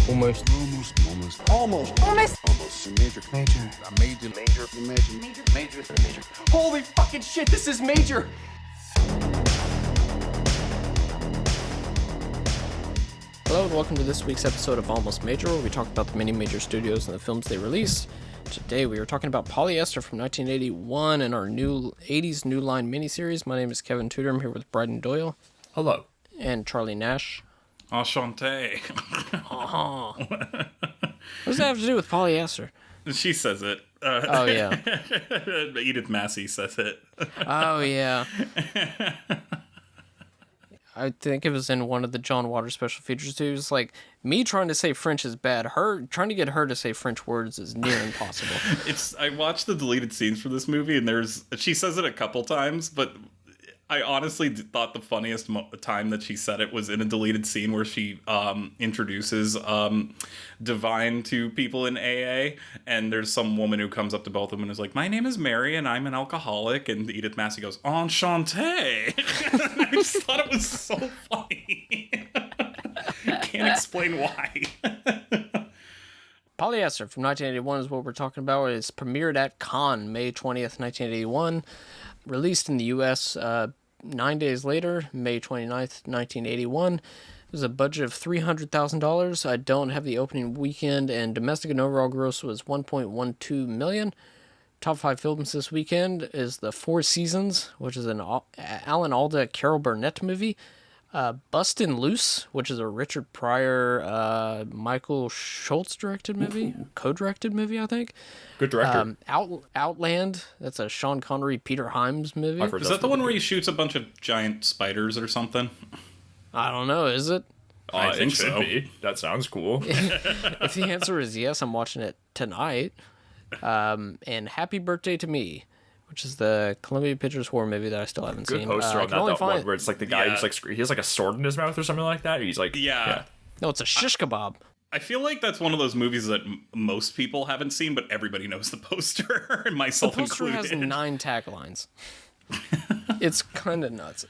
Almost. Major. Holy fucking shit, this is major! Hello and welcome to this week's episode of Almost Major, where we talk about the many major studios and the films they released. Today we are talking about Polyester from 1981 and our new 80s New Line miniseries. My name is Kevin Tudor. I'm here with Bryden Doyle. Hello. And Charlie Nash. Enchanté. What does that have to do with Polyester? She says it. Oh, yeah. Edith Massey says it. Oh, yeah. I think it was in one of the John Waters special features, too. It's like, me trying to say French is bad. Her trying to get her to say French words is near impossible. I watched the deleted scenes for this movie, and she says it a couple times, but I honestly thought the funniest time that she said it was in a deleted scene where she introduces Divine to people in AA, and there's some woman who comes up to both of them and is like, "My name is Mary, and I'm an alcoholic," and Edith Massey goes, "Enchanté." I just thought it was so funny. Can't explain why. Polyester from 1981 is what we're talking about. It's premiered at Cannes, May 20th, 1981. Released in the U.S. 9 days later, May 29th, 1981. It was a budget of $300,000. I don't have the opening weekend, and domestic and overall gross was $1.12 million. Top 5 films this weekend is The Four Seasons, which is an Alan Alda, Carol Burnett movie. Bustin' Loose, which is a Richard Pryor, Michael Schultz directed movie, co-directed movie, I think. Good director. Outland, that's a Sean Connery, Peter Hyams movie. Is that the one where he shoots a bunch of giant spiders or something? I don't know, is it? I think it should so. be. That sounds cool. If the answer is yes, I'm watching it tonight. And Happy Birthday to Me, which is the Columbia Pictures horror movie that I still haven't Good seen. poster on that one where it's like the guy who's like, he has like a sword in his mouth or something like that. He's like, yeah. No, it's a shish kebab. I feel like that's one of those movies that most people haven't seen, but everybody knows the poster, myself included. The poster has 9 taglines. It's kind of nuts.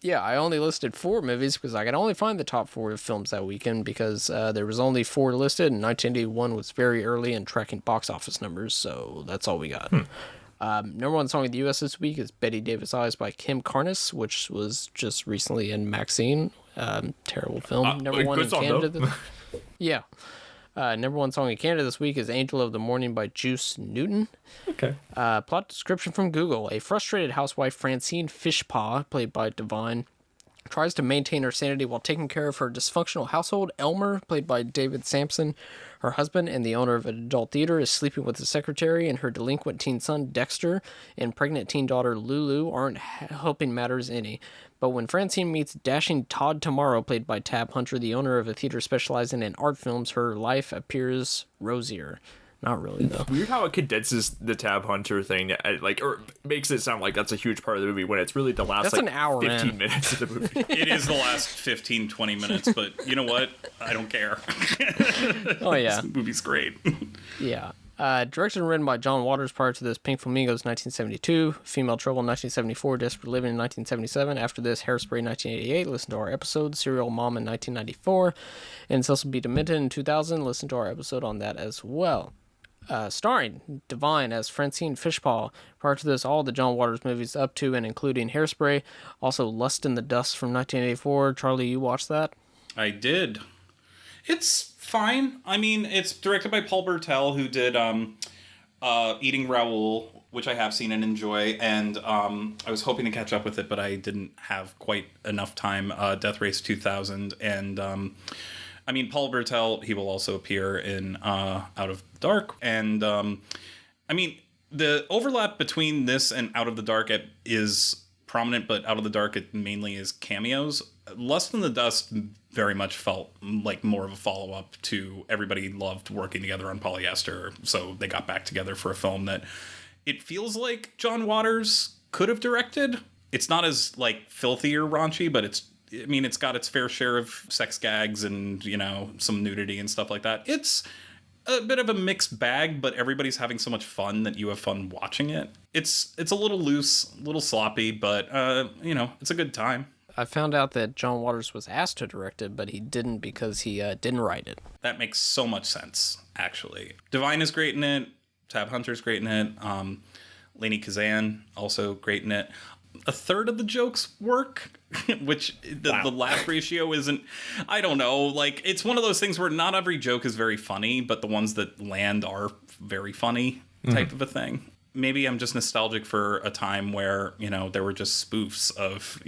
Yeah, I only listed 4 movies because I could only find the top 4 films that weekend because there was only 4 listed, and 1981 was very early in tracking box office numbers, so that's all we got. Number 1 song in the U.S. this week is Betty Davis Eyes by Kim Carnes, which was just recently in Maxine. Terrible film. Number 1 in Canada. Yeah. Number 1 song in Canada this week is Angel of the Morning by Juice Newton. Okay. Plot description from Google. A frustrated housewife, Francine Fishpaw, played by Divine, tries to maintain her sanity while taking care of her dysfunctional household. Elmer, played by David Sampson, her husband and the owner of an adult theater, is sleeping with his secretary, and her delinquent teen son, Dexter, and pregnant teen daughter, Lulu, aren't helping matters any. But when Francine meets dashing Todd Tomorrow, played by Tab Hunter, the owner of a theater specializing in art films, her life appears rosier. Not really, though. Weird how it condenses the Tab Hunter thing, or makes it sound like that's a huge part of the movie when it's really the last an hour 15 in. minutes of the movie. It is the last 15, 20 minutes, but you know what? I don't care. Oh, yeah. This movie's great. Yeah. Directed and written by John Waters. Prior to this, Pink Flamingos 1972, Female Trouble 1974, Desperate Living in 1977. After this, Hairspray 1988. Listen to our episode. Serial Mom in 1994. And Cecil B. Demented in 2000. Listen to our episode on that as well. Starring Divine as Francine Fishpaw. Prior to this, all the John Waters movies up to and including Hairspray. Also, Lust in the Dust from 1984. Charlie, you watched that? I did. It's fine. I mean, it's directed by Paul Bertel, who did Eating Raoul, which I have seen and enjoy, and I was hoping to catch up with it, but I didn't have quite enough time. Death Race 2000, and I mean, Paul Bertel, he will also appear in Out of the Dark, and I mean, the overlap between this and Out of the Dark is prominent, but Out of the Dark, it mainly is cameos. Lust in the Dust very much felt like more of a follow-up to everybody loved working together on Polyester, so they got back together for a film that it feels like John Waters could have directed. It's not as, like, filthy or raunchy, but it's got its fair share of sex gags and, you know, some nudity and stuff like that. It's a bit of a mixed bag, but everybody's having so much fun that you have fun watching it. It's a little loose, a little sloppy, but, you know, it's a good time. I found out that John Waters was asked to direct it, but he didn't because he didn't write it. That makes so much sense, actually. Divine is great in it. Tab Hunter's great in it. Lainey Kazan, also great in it. A third of the jokes work, which the laugh ratio isn't, I don't know. Like, it's one of those things where not every joke is very funny, but the ones that land are very funny type of a thing. Maybe I'm just nostalgic for a time where, there were just spoofs of,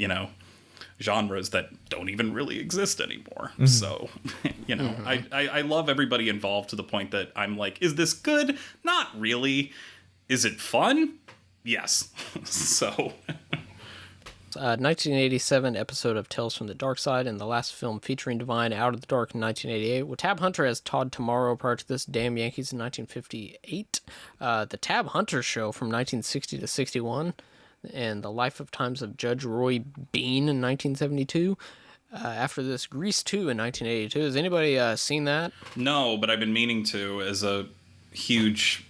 genres that don't even really exist anymore. So, I love everybody involved to the point that I'm like, is this good? Not really. Is it fun? Yes. So... 1987 episode of Tales from the Dark Side, and the last film featuring Divine, Out of the Dark, in 1988. With Tab Hunter as Todd Tomorrow prior to this, Damn Yankees in 1958. The Tab Hunter Show from 1960 to 61, and The Life of Times of Judge Roy Bean in 1972. After this, Grease 2 in 1982. Has anybody seen that? No, but I've been meaning to. As a huge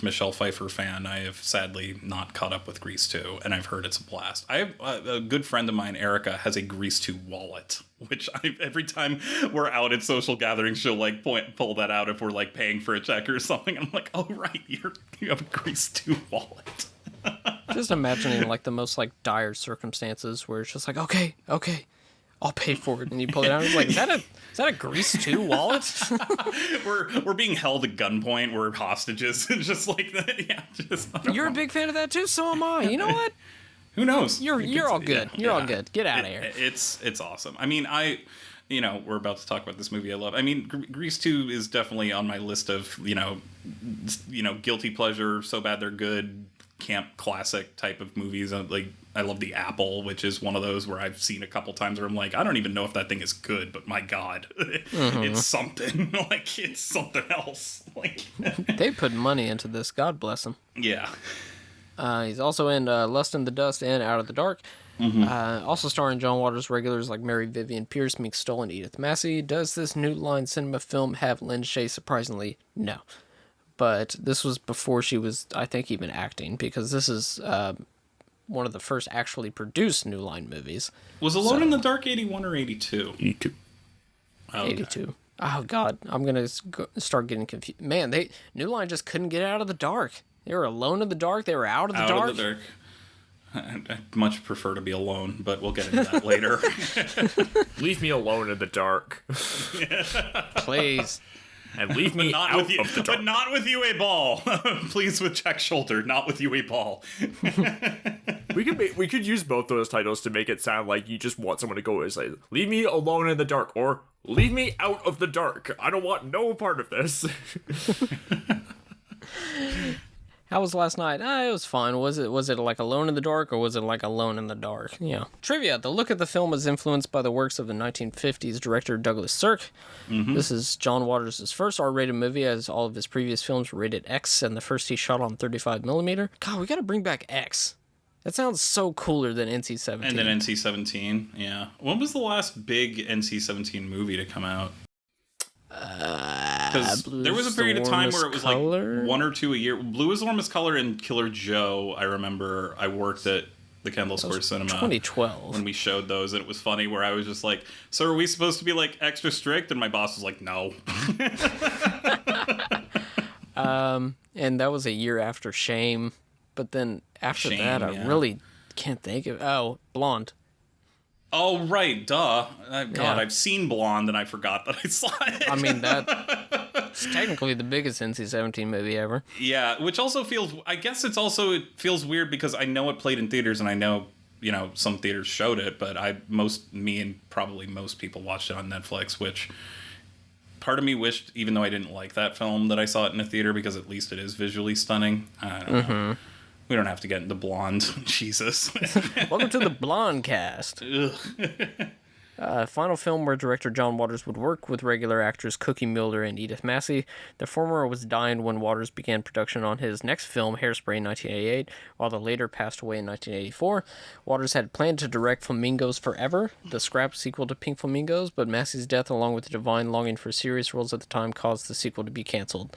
Michelle Pfeiffer fan, I have sadly not caught up with Grease 2, and I've heard it's a blast. I have a good friend of mine, Erica, has a Grease 2 wallet, which every time we're out at social gatherings, she'll like pull that out if we're like paying for a check or something. I'm like, oh right, you have a Grease 2 wallet. Just imagining like the most like dire circumstances where it's just like, okay, I'll pay for it, and you pull it out. It's like, is that a Grease 2 wallet? we're being held at gunpoint. We're hostages, and just like that. Yeah, You're a big fan of that too. So am I. You know what? Who knows? You're all good. You're all good. Get out of here. It's awesome. I mean, we're about to talk about this movie I love. I mean, Grease 2 is definitely on my list of guilty pleasure, so bad they're good, camp classic type of movies. Like, I love The Apple, which is one of those where I've seen a couple times where I'm like, I don't even know if that thing is good, but my God, it's something. Like, it's something else. Like, they put money into this. God bless them. Yeah. He's also in Lust in the Dust and Out of the Dark. Also starring John Waters regulars like Mary Vivian Pierce, Meek Stoll, and Edith Massey. Does this New Line Cinema film have Lynn Shay? Surprisingly, no. But this was before she was, I think, even acting, because this is one of the first actually produced New Line movies. Was Alone in the Dark 81 or 82? 82. Okay. 82. Oh, God. I'm going to start getting confused. Man, New Line just couldn't get out of the dark. They were alone in the dark. They were out of the dark. Out of the dark. I'd much prefer to be alone, but we'll get into that later. Leave me alone in the dark. Please. And leave me out of the dark. But not with you, a ball. Please, with Jack Shoulder, not with you, a ball. We could use both those titles to make it sound like you just want someone to go and say, leave me alone in the dark, or leave me out of the dark. I don't want no part of this. How was last night? It was fine. Was it like Alone in the Dark, or was it like Alone in the Dark? Yeah. Trivia. The look of the film was influenced by the works of the 1950s director Douglas Sirk. This is John Waters' first R-rated movie, as all of his previous films were rated X, and the first he shot on 35mm. God, we gotta bring back X. That sounds so cooler than NC-17. And then NC-17, yeah. When was the last big NC-17 movie to come out? Because there was a period of time where it was Color? like 1 or 2 a year. Blue is Warm as Color and Killer Joe. I remember I worked at the Kendall Square Cinema 2012 when we showed those, and it was funny where I was just like, so are we supposed to be like extra strict? And my boss was like, no. And that was a year after Shame, but then after Shame, that, I yeah. really can't think of. Blonde. Oh, right, duh. God, Yeah. I've seen Blonde and I forgot that I saw it. I mean, that's technically the biggest NC-17 movie ever. Yeah, which also feels, it feels weird because I know it played in theaters and I know, some theaters showed it, but me and probably most people watched it on Netflix, which part of me wished, even though I didn't like that film, that I saw it in a theater because at least it is visually stunning. I don't know. We don't have to get into Blonde. Jesus. Welcome to the Blonde cast. Final film where director John Waters would work with regular actors Cookie Milder and Edith Massey. The former was dying when Waters began production on his next film, Hairspray, in 1988, while the later passed away in 1984. Waters had planned to direct Flamingos Forever, the scrap sequel to Pink Flamingos, but Massey's death, along with the divine longing for serious roles at the time, caused the sequel to be canceled.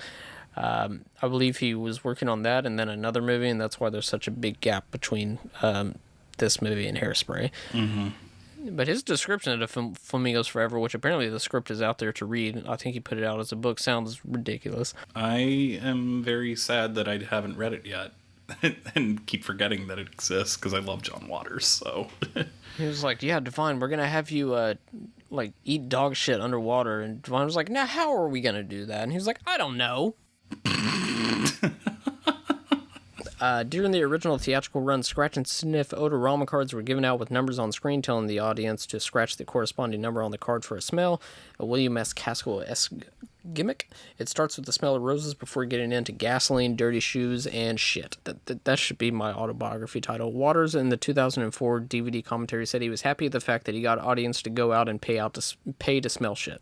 I believe he was working on that and then another movie, and that's why there's such a big gap between this movie and Hairspray. But his description of the Flamingos Forever, which apparently the script is out there to read, I think he put it out as a book, sounds ridiculous. I am very sad that I haven't read it yet. And keep forgetting that it exists because I love John Waters, so... He was like, yeah, Devine, we're going to have you, eat dog shit underwater. And Devine was like, now how are we going to do that? And he was like, I don't know. During the original theatrical run, scratch and sniff odorama cards were given out with numbers on screen, telling the audience to scratch the corresponding number on the card for a smell. A William S. Casco-esque gimmick. It starts with the smell of roses before getting into gasoline, dirty shoes, and shit. That should be my autobiography title. Waters in the 2004 DVD commentary said he was happy at the fact that he got audience to go out and pay to smell shit.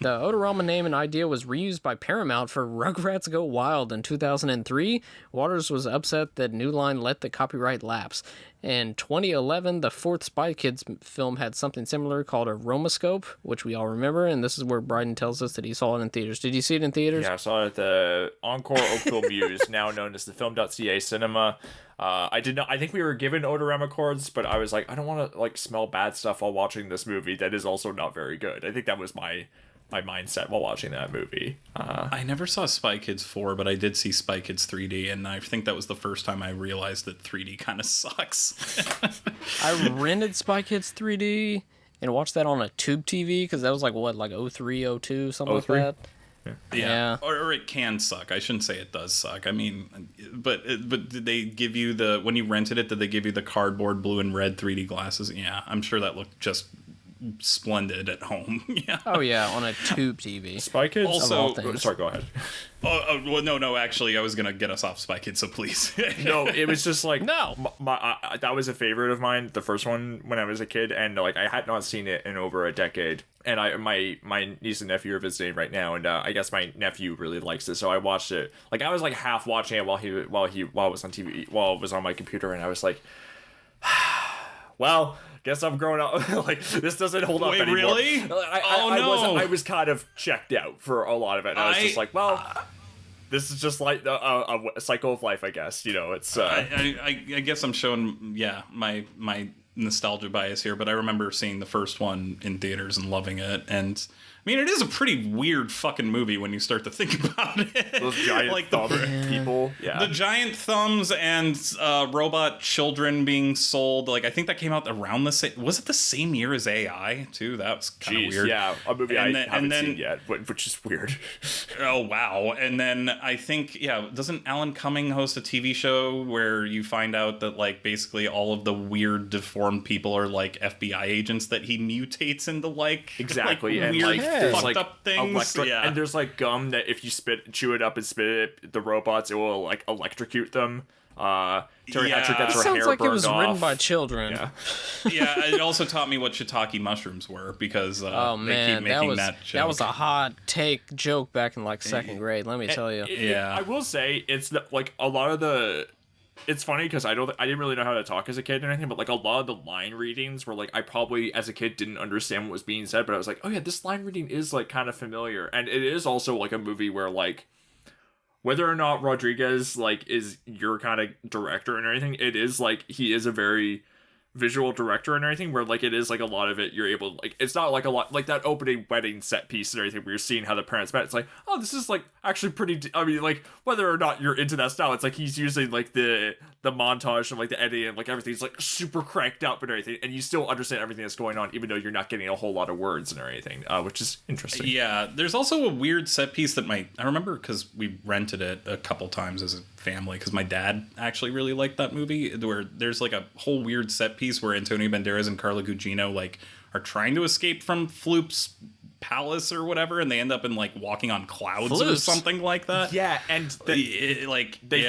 The Odorama name and idea was reused by Paramount for Rugrats Go Wild in 2003. Waters was upset that New Line let the copyright lapse. In 2011, the fourth Spy Kids film had something similar called a Romascope, which we all remember, and this is where Bryden tells us that he saw it in theaters. Did you see it in theaters? Yeah, I saw it at the Encore Oakville Muse, now known as the Film.ca Cinema. I think we were given odorama cards, but I was like, I don't want to smell bad stuff while watching this movie that is also not very good. I think that was my mindset while watching that movie. I never saw Spy Kids 4, but I did see Spy Kids 3D, and I think that was the first time I realized that 3D kind of sucks. I rented Spy Kids 3D and watched that on a tube TV, because that was like 03, 02, something 03? like that. Yeah. Or it can suck. I shouldn't say it does suck. I mean, but did they give you when you rented it, did they give you the cardboard blue and red 3D glasses? Yeah, I'm sure that looked just splendid at home. Yeah. Oh yeah, on a tube TV. Spy Kids. Also, sorry, go ahead. Well, no. Actually, I was gonna get us off Spy Kids, so please. No, it was just like No. that was a favorite of mine, the first one when I was a kid, and I had not seen it in over a decade. And my niece and nephew are visiting right now, and I guess my nephew really likes it, so I watched it. I was half watching it while it was on TV, while it was on my computer, and I was like, well, guess I'm growing up. This doesn't hold up Wait, anymore. really? I was kind of checked out for a lot of it. And I was just like, well, this is just like a cycle of life, I guess. It's. I guess I'm showing my nostalgia bias here, but I remember seeing the first one in theaters and loving it, and I mean, it is a pretty weird fucking movie when you start to think about it. Those giant thumb people. Yeah. The giant thumbs and robot children being sold. I think that came out around the same... Was it the same year as AI, too? That was kind of weird. Yeah, a movie I haven't seen yet, which is weird. Oh, wow. And then I think, doesn't Alan Cumming host a TV show where you find out that, basically all of the weird, deformed people are, FBI agents that he mutates into, Exactly. weird... And there's fucked up things. And there's gum that if you chew it up and spit it, the robots, it will electrocute them. Terry Hatcher gets her Sounds hair like burned it was off. written by children. Yeah. Yeah, it also taught me what shiitake mushrooms were, because Oh they man, keep making that joke. was a hot take joke back in second grade. Let me tell you. Yeah. I will say it's a lot of the. It's funny because I didn't really know how to talk as a kid or anything, but a lot of the line readings were I probably as a kid didn't understand what was being said, but I was like, oh yeah, this line reading is kind of familiar, and it is also a movie where whether or not Rodriguez is your kind of director and everything, it is he is a very visual director and everything, where it is a lot of it you're able it's not a lot that opening wedding set piece and everything where you're seeing how the parents met. It's oh, this is actually pretty I mean whether or not you're into that style, it's he's using the montage and the editing and everything's super cranked up and everything, and you still understand everything that's going on even though you're not getting a whole lot of words and everything, which is interesting. Yeah, there's also a weird set piece that I remember because we rented it a couple times as a family, because my dad actually really liked that movie, where there's a whole weird set piece where Antonio Banderas and Carla Gugino are trying to escape from Floop's palace or whatever, and they end up in walking on clouds or something like that. Yeah, and they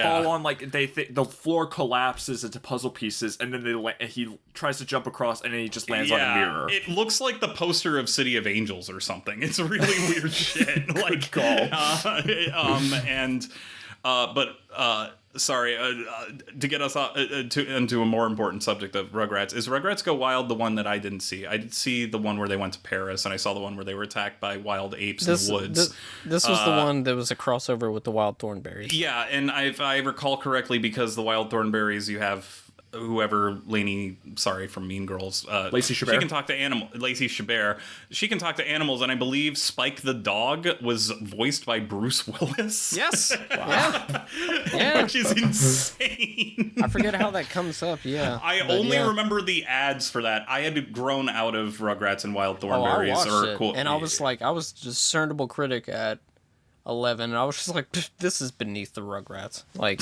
fall on the floor collapses into puzzle pieces, and then he tries to jump across, and then he just lands on a mirror. It looks like the poster of City of Angels or something. It's really weird shit. Good call. Sorry, to get us into a more important subject of Rugrats, is Rugrats Go Wild the one that I didn't see? I did see the one where they went to Paris, and I saw the one where they were attacked by wild apes in the woods. This was the one that was a crossover with the Wild Thornberrys. Yeah, and if I recall correctly, because the Wild Thornberrys, you have whoever Lainey, sorry, from Mean Girls, Lacey Chabert. She can talk to Lacey Chabert. She can talk to animals, and I believe Spike the dog was voiced by Bruce Willis. Yes. Wow. Yeah. Which is insane. I forget how that comes up. Yeah. I only remember the ads for that. I had grown out of Rugrats and Wild Thornberrys. I watched it, and I was like, I was a discernible critic at 11, and I was just like, this is beneath the Rugrats. Like,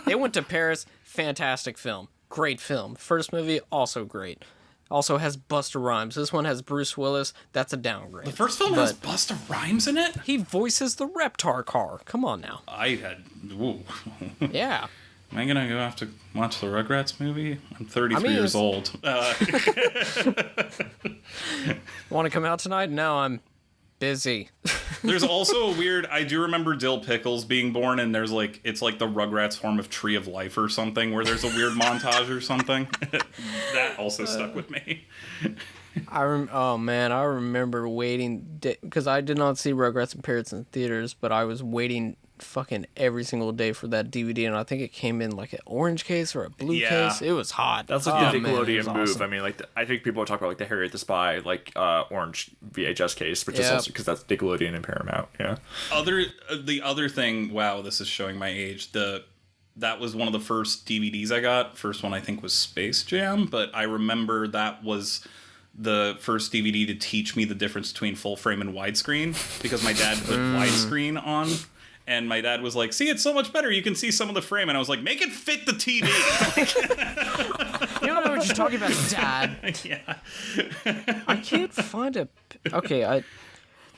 they went to Paris. Fantastic film. Great film. First movie, also great. Also has Busta Rhymes. This one has Bruce Willis. That's a downgrade. The first film has Busta Rhymes in it? He voices the Reptar car. Come on now. Ooh. Yeah. Am I going to go have to watch the Rugrats movie? I'm 33 years old. Want to come out tonight? No, I'm busy. There's also a weird, I do remember Dill Pickles being born, and there's like, it's like the Rugrats form of Tree of Life or something, where there's a weird montage or something. That also stuck with me. Oh man, I remember waiting, because I did not see Rugrats and Parrots in theaters, but I was waiting fucking every single day for that DVD, and I think it came in like an orange case or a blue case. It was hot. That's like the Nickelodeon move. Awesome. I mean, like I think people talk about like the Harriet the Spy, like orange VHS case, which is also because that's Nickelodeon and Paramount. Yeah. The other thing, wow, this is showing my age. That was one of the first DVDs I got. First one I think was Space Jam, but I remember that was the first DVD to teach me the difference between full frame and widescreen, because my dad put widescreen on. And my dad was like, see, it's so much better. You can see some of the frame. And I was like, make it fit the TV. You don't know what you're talking about, Dad. Yeah. I can't find a... Okay,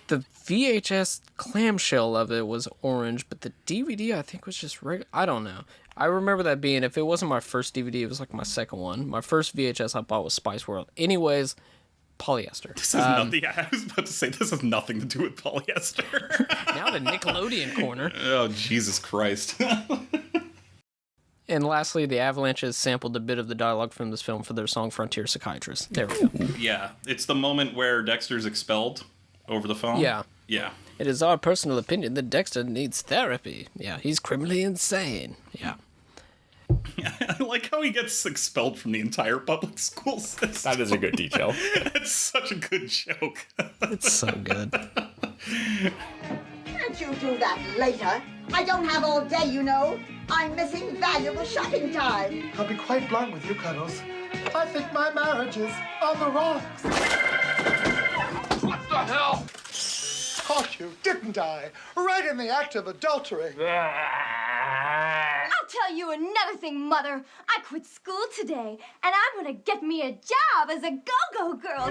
the VHS clamshell of it was orange, but the DVD I think was just regular. I don't know. I remember that being, if it wasn't my first DVD, it was like my second one. My first VHS I bought was Spice World. Anyways, Polyester. This has nothing. I was about to say this has nothing to do with Polyester. Now the Nickelodeon corner. Oh, Jesus Christ. And lastly, the Avalanches sampled a bit of the dialogue from this film for their song Frontier Psychiatrist. There we go. Yeah, it's the moment where Dexter's expelled over the phone. Yeah. Yeah. It is our personal opinion that Dexter needs therapy. Yeah, he's criminally insane. Yeah. I like how he gets expelled from the entire public school system. That is a good detail. That's such a good joke. It's so good. Can't you do that later? I don't have all day, you know. I'm missing valuable shopping time. I'll be quite blunt with you, Cuddles. I think my marriage is on the rocks. What the hell? Caught you, didn't I? Right in the act of adultery. I'll tell you another thing, Mother. I quit school today, and I'm gonna get me a job as a go-go girl.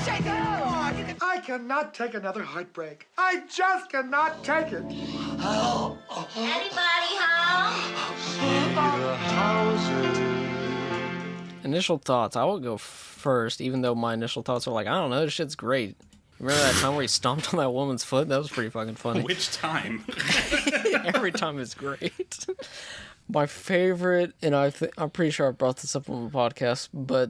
Shake it off. I cannot take another heartbreak. I just cannot take it. Anybody home? Initial thoughts. I will go first, even though my initial thoughts are like, I don't know, this shit's great. Remember that time where he stomped on that woman's foot? That was pretty fucking funny. Which time? Every time is great. My favorite, and I'm pretty sure I brought this up on the podcast, but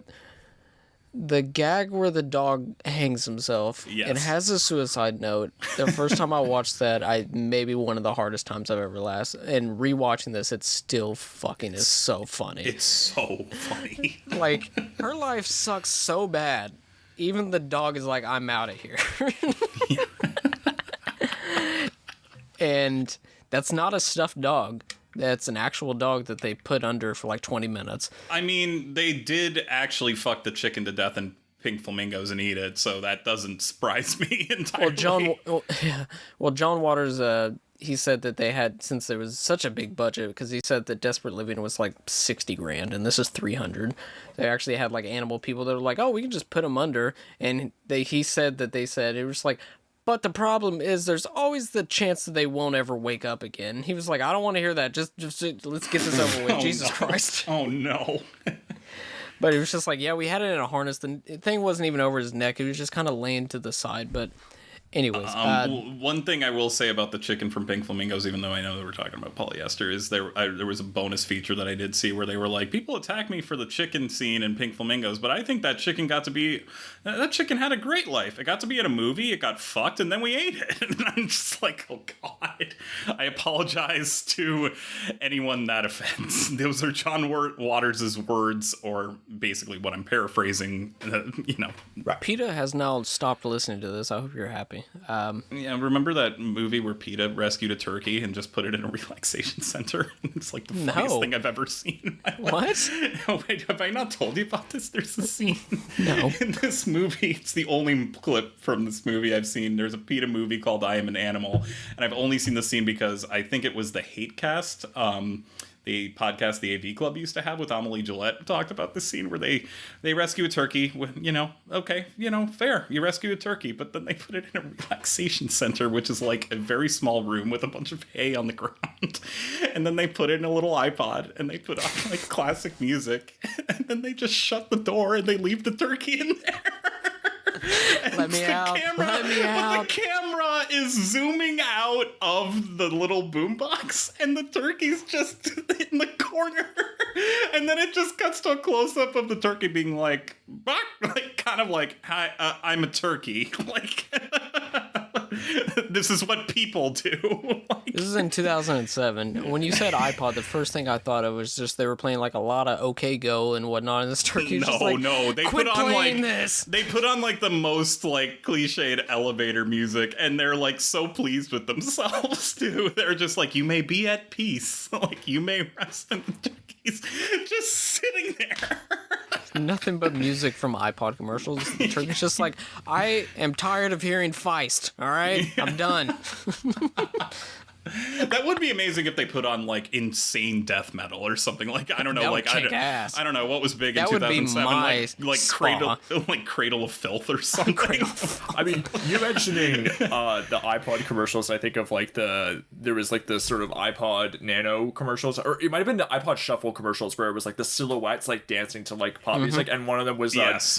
the gag where the dog hangs himself and has a suicide note. The first time I watched that, maybe one of the hardest times I've ever laughed. And rewatching this, it still fucking is so funny. It's so funny. Like, her life sucks so bad. Even the dog is like, I'm out of here. And that's not a stuffed dog. That's an actual dog that they put under for like 20 minutes. I mean, they did actually fuck the chicken to death in pink flamingos and eat it, so that doesn't surprise me entirely. Well, John Waters, he said that they had, since there was such a big budget, because he said that Desperate Living was like 60 grand, and this is 300. They actually had like animal people that were like, oh, we can just put them under, and he said that it was like, but the problem is there's always the chance that they won't ever wake up again. He was like, I don't want to hear that. Just let's get this over with. Jesus Christ. Oh, no. But it was just like, yeah, we had it in a harness. The thing wasn't even over his neck. It was just kind of laying to the side. But Anyways, one thing I will say about the chicken from Pink Flamingos, even though I know that we're talking about polyester, is there was a bonus feature that I did see where they were like, people attack me for the chicken scene in Pink Flamingos, but I think that chicken that chicken had a great life. It got to be in a movie, it got fucked, and then we ate it. And I'm just like, oh God. I apologize to anyone that offends. Those are John Waters' words, or basically what I'm paraphrasing, PETA has now stopped listening to this. I hope you're happy. Yeah, remember that movie where PETA rescued a turkey and just put it in a relaxation center? It's like the funniest thing I've ever seen. What? Wait, have I not told you about this? There's a scene No. in this movie. It's the only clip from this movie I've seen. There's a PETA movie called I Am an Animal, and I've only seen the scene because I think it was the Hate Cast, the podcast the AV Club used to have with Amelie Gillette, talked about this scene where they rescue a turkey with, fair, you rescue a turkey, but then they put it in a relaxation center, which is like a very small room with a bunch of hay on the ground. And then they put it in a little iPod and they put on like classic music, and then they just shut the door and they leave the turkey in there. Let me out. Let me out. But the camera is zooming out of the little boombox, and the turkey's just in the corner. And then it just cuts to a close-up of the turkey being like, "Bark," like kind of like, "Hi, I'm a turkey." Like, this is what people do. This is in 2007. When you said iPod, the first thing I thought of was just they were playing like a lot of OK Go and whatnot, and this turkey was just like, they quit put on playing like this. They put on like the most like cliched elevator music, and they're like so pleased with themselves too. They're just like, you may be at peace, like you may rest in the turkeys, just sitting there. Nothing but music from iPod commercials. The turkey's just like, I am tired of hearing Feist. All right, I'm done. That would be amazing if they put on like insane death metal or something. Like, I don't know, That like would kick ass. I don't know what was big in That would be 2007, my like Cradle of Filth or something. I mean, you mentioning the iPod commercials, I think of like there was like the sort of iPod Nano commercials, or it might have been the iPod Shuffle commercials where it was like the silhouettes like dancing to like pop music, and one of them was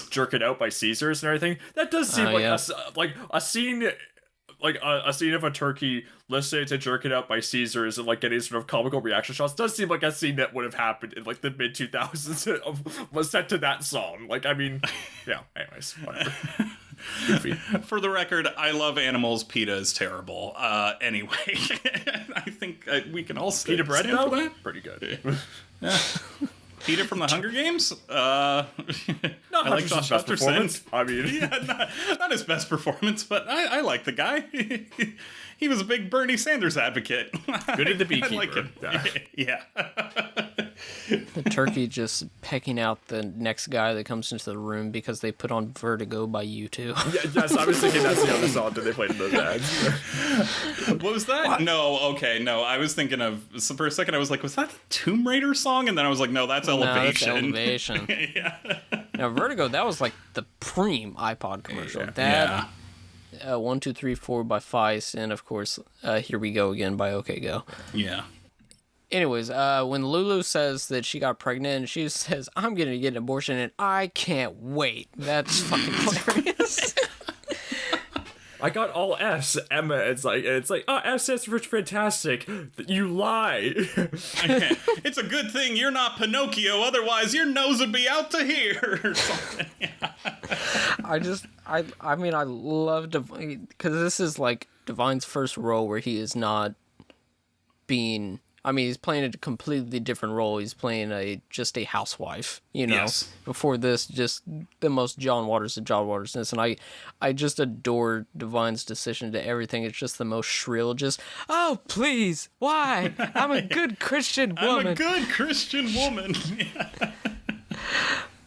Jerk It Out by Caesars and everything. That does seem a scene. Like a scene of a turkey listening to Jerk It Out by Caesars and like getting sort of comical reaction shots does seem like a scene that would have happened in like the mid 2000s was set to that song. Like, I mean, yeah, anyways, whatever. Goofy. For the record, I love animals. PETA is terrible. Anyway, I think we can all PETA bread stand though? for that. Pretty good. Yeah. PETA from the Hunger Games? Not I like Josh best performance. Hutcherson. I mean, Yeah, not his best performance, but I like the guy. He was a big Bernie Sanders advocate. good at the beekeeper. I like him. Yeah. The turkey just pecking out the next guy that comes into the room because they put on Vertigo by U2. Yes, I was thinking that's the other song that they played in those ads. What was that? What? No, I was thinking of, so for a second I was like, was that the Tomb Raider song? And then I was like, no, that's Elevation. No, that's Elevation. Yeah. Now, Vertigo, that was like the preem iPod commercial. That, 1, 2, 3, 4 by Feist, and of course, Here We Go Again by OK Go. Yeah. Anyways, when Lulu says that she got pregnant, and she says, I'm going to get an abortion, and I can't wait. That's fucking hilarious. I got all S. Emma, it's like, oh, S is for fantastic. You lie. It's a good thing you're not Pinocchio, otherwise your nose would be out to here or something. I mean, I love Divine, because this is like Divine's first role where he is not being, I mean, he's playing a completely different role. He's playing just a housewife, you know. Yes. Before this, just the most John Waters of John Waters. And I just adore Divine's decision to everything. It's just the most shrill, just, oh, please, why? I'm a good Christian woman. I'm a good Christian woman.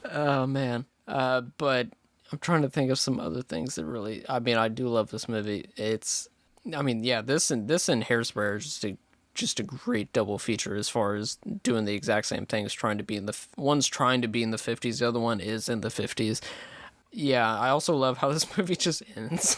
Oh, man. But I'm trying to think of some other things that really, I mean, I do love this movie. This and Hairspray are just a great double feature as far as doing the exact same things, trying to be in one's trying to be in the 50s, the other one is in the 50s. Yeah, I also love how this movie just ends.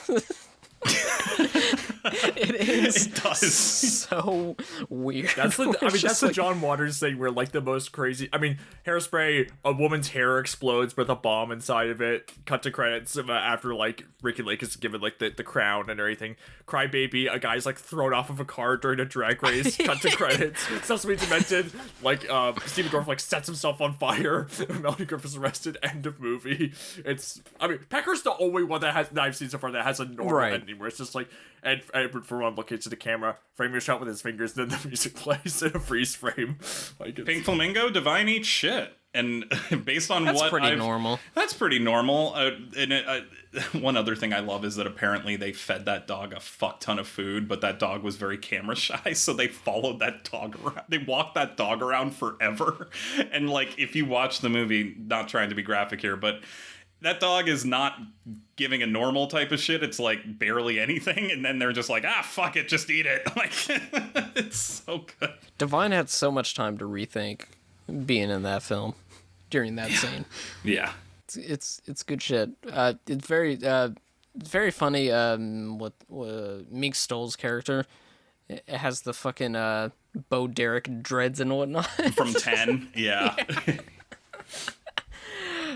It is. It does. So weird. That's It's that's just the like- John Waters thing where like the most crazy. I mean, Hairspray, a woman's hair explodes with a bomb inside of it. Cut to credits after like Ricky Lake is given like the crown and everything. Cry Baby, a guy's like thrown off of a car during a drag race. Cut to credits. Sesame Demented, like Stephen Dorff like sets himself on fire. Melanie Griffith's arrested. End of movie. I mean, Pecker's the only one that I've seen so far that has a normal ending where it's just like Edward Furlong looking to the camera, frame your shot with his fingers, then the music plays in a freeze frame. Like Pink Flamingo, Divine eats shit. And based on That's what pretty normal. That's pretty normal. One other thing I love is that apparently they fed that dog a fuck ton of food, but that dog was very camera shy, so they followed that dog around. They walked that dog around forever. And like, if you watch the movie, not trying to be graphic here, but that dog is not giving a normal type of shit. It's like barely anything, and then they're just like, fuck it, just eat it. Like, it's so good. Divine had so much time to rethink being in that film during that scene. Yeah. It's good shit. It's very funny. What Meek Stoll's character, it has the fucking Bo Derek dreads and whatnot. From 10, yeah.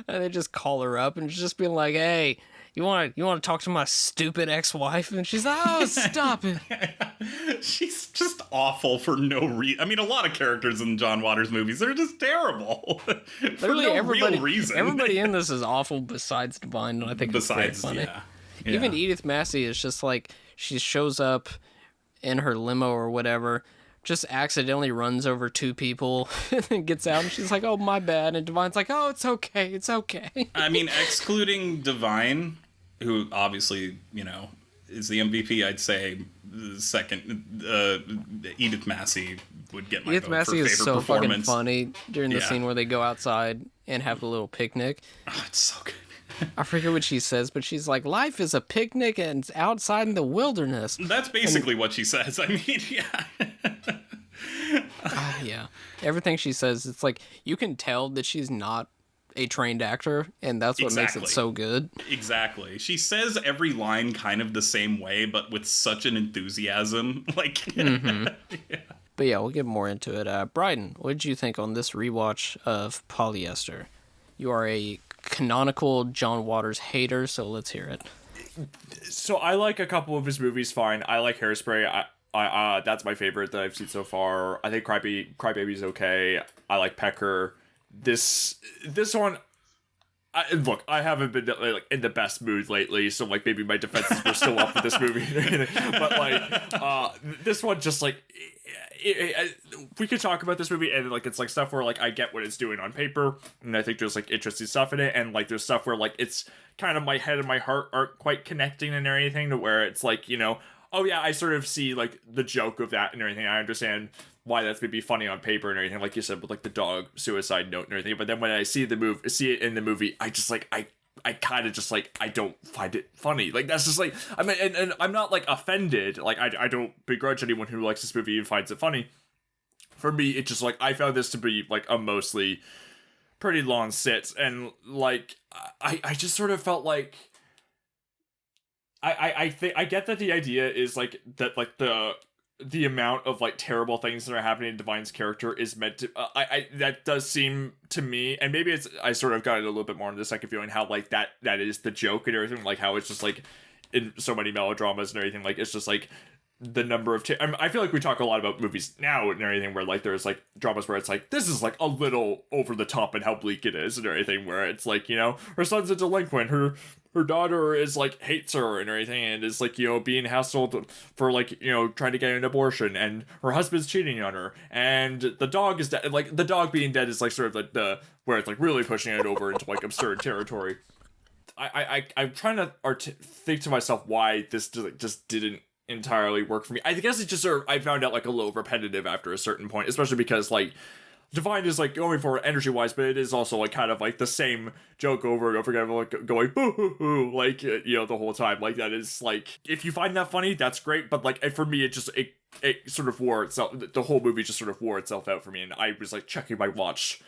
And they just call her up and just be like, "Hey, you want to talk to my stupid ex-wife?" And she's like, "Oh, stop it." She's just awful for no reason. I mean, a lot of characters in John Waters movies, they're just terrible. For Literally no everybody, real reason. everybody in this is awful besides Divine, and I think it's very funny. Yeah. Even Edith Massey is just like, she shows up in her limo or whatever, just accidentally runs over two people and then gets out, and she's like, "Oh, my bad." And Divine's like, "Oh, it's okay, it's okay." I mean, excluding Divine, who obviously, is the MVP, I'd say the second, Edith Massey would get my Edith vote Massey for is favorite so fucking performance. funny during the Yeah. scene where they go outside and have a little picnic. Oh, it's so good. I forget what she says, but she's like, "Life is a picnic and it's outside in the wilderness." That's basically what she says. I mean, yeah. Yeah. Everything she says, it's like, you can tell that she's not a trained actor, and that's what makes it so good. Exactly. She says every line kind of the same way, but with such an enthusiasm. Like, But yeah, we'll get more into it. Bryden, what did you think on this rewatch of Polyester? You are a canonical John Waters hater, so let's hear it. So I like a couple of his movies fine. I like Hairspray. I that's my favorite that I've seen so far. I think Crybaby's okay. I like Pecker. This one, look, I haven't been like in the best mood lately, so like maybe my defenses were still up with this movie. But like this one, just like we could talk about this movie, and like it's like stuff where like I get what it's doing on paper, and I think there's like interesting stuff in it, and like there's stuff where like it's kind of my head and my heart aren't quite connecting and everything, to where it's like, oh yeah, I sort of see like the joke of that and everything. I understand why that's maybe funny on paper and everything, like you said, with like the dog suicide note and everything. But then when I see it in the movie, I just like I kind of just like, I don't find it funny. Like that's just like, I mean, and I'm not like offended. Like I don't begrudge anyone who likes this movie and finds it funny. For me, it's just like, I found this to be like a mostly pretty long sit, and like I just sort of felt like I think I get that the idea is like that, like the amount of like terrible things that are happening in Divine's character is meant to I that does seem to me, and maybe it's, I sort of got it a little bit more in the second viewing, how like that is the joke and everything, like how it's just like in so many melodramas and everything, like it's just like the number of I feel like we talk a lot about movies now and everything where like there's like dramas where it's like, this is like a little over the top and how bleak it is and everything, where it's like, her son's a delinquent, her daughter is like hates her and everything, and is like, being hassled for like, trying to get an abortion, and her husband's cheating on her, and the dog is dead. Like the dog being dead is like sort of like the where it's like really pushing it over into like absurd territory. I'm trying to think to myself why this just didn't entirely work for me. I guess it's just sort of, I found out like a little repetitive after a certain point, especially because like Divine is like going for energy wise, but it is also like kind of like the same joke over and over again, like going boo hoo hoo, like the whole time. Like that is like, if you find that funny, that's great, but like for me, it sort of wore itself. The whole movie just sort of wore itself out for me, and I was like checking my watch.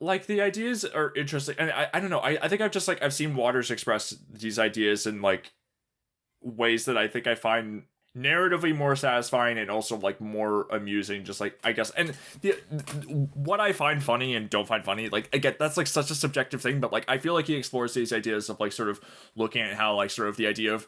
Like the ideas are interesting, and I don't know. I think I've seen Waters express these ideas in like ways that I think I find narratively more satisfying and also like more amusing, just like I guess. And what I find funny and don't find funny, like again, that's like such a subjective thing, but like I feel like he explores these ideas of like sort of looking at how like sort of the idea of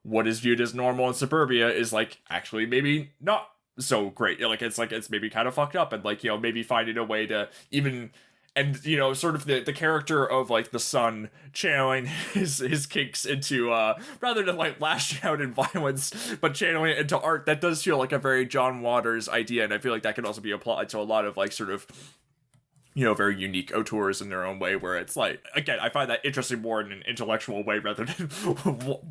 what is viewed as normal in suburbia is like actually maybe not so great. Like it's maybe kind of fucked up, and like, you know, maybe finding a way to even. And, you know, sort of the character of, like, the son channeling his kinks into, rather than, like, lashing out in violence, but channeling it into art, that does feel like a very John Waters idea, and I feel like that can also be applied to a lot of, like, sort of, you know, very unique auteurs in their own way, where it's, like, again, I find that interesting more in an intellectual way rather than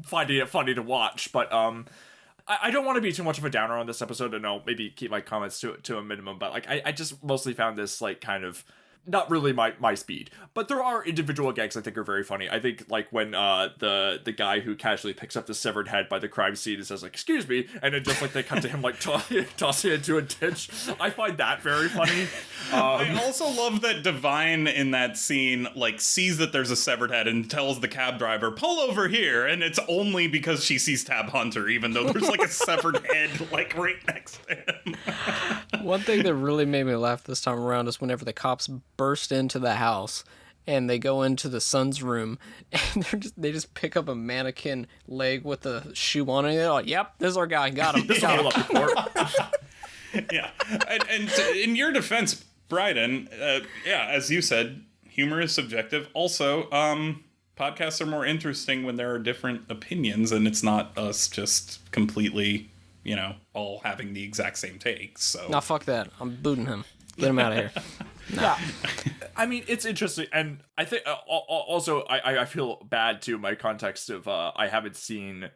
finding it funny to watch, but, I don't want to be too much of a downer on this episode, and I'll maybe keep my comments to a minimum, but, like, I just mostly found this, like, kind of not really my speed, but there are individual gags I think are very funny. I think like when the guy who casually picks up the severed head by the crime scene and says like, "Excuse me," and then just like they cut to him like tossing it into a ditch. I find that very funny. I also love that Divine in that scene like sees that there's a severed head and tells the cab driver, "Pull over here," and it's only because she sees Tab Hunter, even though there's like a severed head like right next to him. One thing that really made me laugh this time around is whenever the cops burst into the house and they go into the son's room and they just pick up a mannequin leg with a shoe on it. And they're like, "Yep, this is our guy. Got him." Yeah, and in your defense, Bryden, yeah, as you said, humor is subjective. Also, podcasts are more interesting when there are different opinions and it's not us just completely, you know, all having the exact same takes. So, Nah, fuck that. I'm booting him. Get him out of here. Yeah, I mean, it's interesting, and I think also I feel bad too. My context of I haven't seen.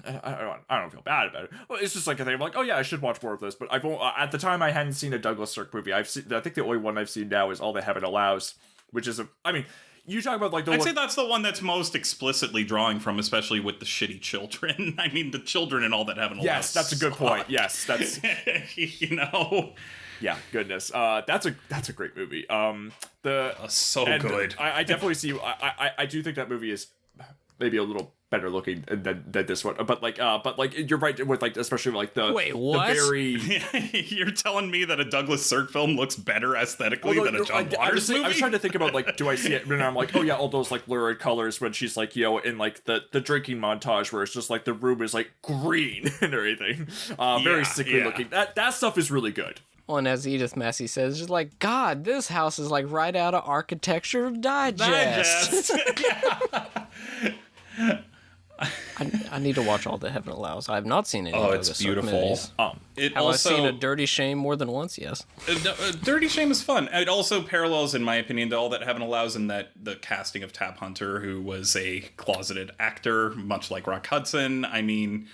I don't feel bad about it. Well, it's just like a thing. I'm like, oh yeah, I should watch more of this. But at the time I hadn't seen a Douglas Sirk movie. I think the only one I've seen now is All That Heaven Allows, which is I mean, you talk about like the. I'd say that's the one that's most explicitly drawing from, especially with the shitty children. I mean, the children and All That Heaven Allows. Yes, that's a good point. Yes, that's you know. Yeah, goodness. That's a great movie. So good. I definitely see. I do think that movie is maybe a little better looking than this one. But like you're right with like especially like the Wait, what? The very. You're telling me that a Douglas Sirk film looks better aesthetically than a John Waters movie? I was trying to think about like, do I see it? And I'm like, oh yeah, all those like lurid colors when she's like, you know, in like the drinking montage where it's just like the room is like green and everything, very sickly looking. That stuff is really good. Well, and as Edith Massey says, just like, God, this house is like right out of Architecture Digest. I need to watch All That Heaven Allows. I have not seen any. Oh, it's beautiful. Have I seen A Dirty Shame more than once? Yes. Dirty Shame is fun. It also parallels, in my opinion, to All That Heaven Allows in that the casting of Tab Hunter, who was a closeted actor, much like Rock Hudson. I mean,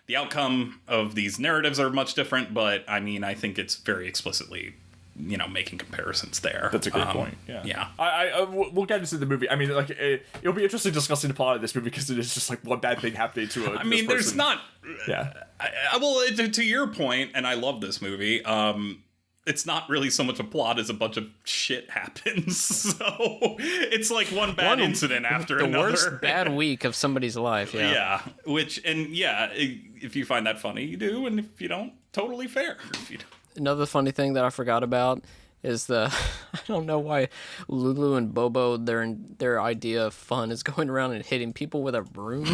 the outcome of these narratives are much different, but I mean, I think it's very explicitly, you know, making comparisons there. That's a great point. Yeah. Yeah. We'll get into the movie. I mean, like, it'll be interesting discussing the plot of this movie because it is just like one bad thing happening to a. I mean, there's not. Yeah. Well, to your point, and I love this movie. It's not really so much a plot as a bunch of shit happens. So it's like one bad incident after another. The worst bad week of somebody's life. Yeah. Yeah. If you find that funny, you do, and if you don't, totally fair. If you don't. Another funny thing that I forgot about is I don't know why Lulu and Bobo, their idea of fun is going around and hitting people with a broom.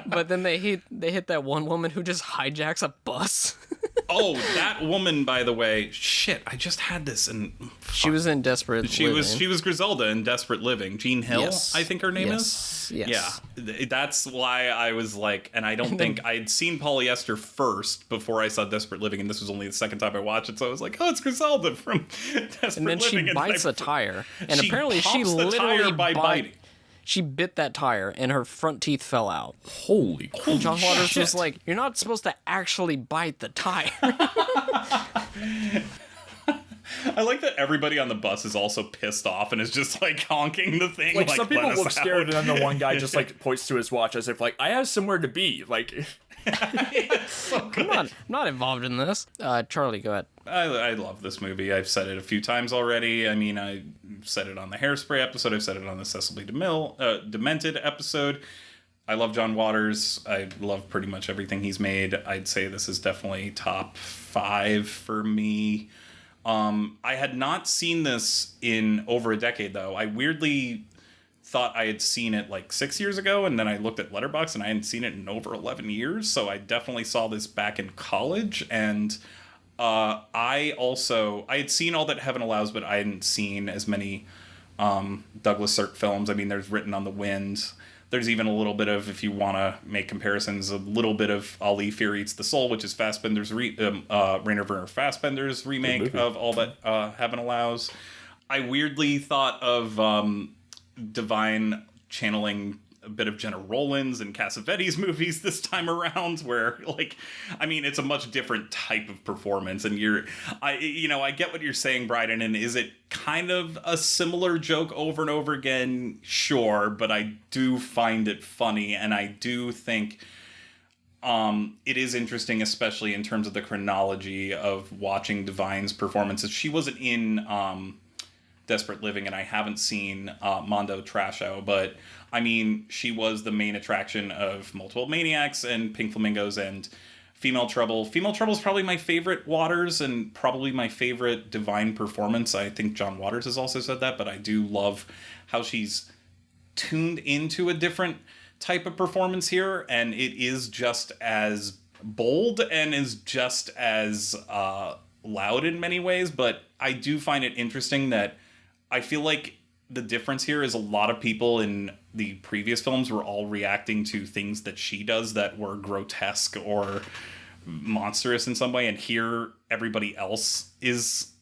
But then they hit that one woman who just hijacks a bus. Oh, that woman, by the way, shit, I just had this and she was in Desperate Living. She was Griselda in Desperate Living. Jean Hill, yes. I think her name is. Yes. Yeah. That's why I was like, and I don't think I'd seen Polyester first before I saw Desperate Living, and this was only the second time I watched it, so I was like, oh, it's Griselda from Desperate Living. And then she bites a tire. And apparently she literally biting. She bit that tire, and her front teeth fell out. Holy and John Waters was like, you're not supposed to actually bite the tire. I like that everybody on the bus is also pissed off and is just, like, honking the thing. Like some people look scared, and then the one guy just, like, points to his watch as if, like, I have somewhere to be. Like... So come on, I'm not involved in this. Charlie, go ahead. I love this movie. I've said it a few times already. I mean, I said it on the Hairspray episode. I've said it on the Cecil B. DeMille Demented episode. I love John Waters. I love pretty much everything he's made. I'd say this is definitely top 5 for me. I had not seen this in over a decade, though. I weirdly thought I had seen it like 6 years ago, and then I looked at Letterboxd and I hadn't seen it in over 11 years, so I definitely saw this back in college. And I had seen All That Heaven Allows, but I hadn't seen as many Douglas Sirk films. I mean, there's Written on the Wind. There's even a little bit of, if you want to make comparisons, a little bit of Ali Fear Eats the Soul, which is Fassbender's Rainer Werner Fassbender's remake of All That Heaven Allows. I weirdly thought of Divine channeling a bit of Jenna Rollins and Cassavetes movies this time around, where, like, I mean, it's a much different type of performance, and I get what you're saying, Bryden, and is it kind of a similar joke over and over again? Sure, but I do find it funny, and I do think it is interesting, especially in terms of the chronology of watching Divine's performances. She wasn't in Desperate Living, and I haven't seen Mondo Trasho, but I mean, she was the main attraction of Multiple Maniacs and Pink Flamingos and Female Trouble. Female Trouble is probably my favorite Waters and probably my favorite Divine performance. I think John Waters has also said that, but I do love how she's tuned into a different type of performance here, and it is just as bold and is just as loud in many ways. But I do find it interesting that I feel like the difference here is a lot of people in the previous films were all reacting to things that she does that were grotesque or monstrous in some way, and here everybody else is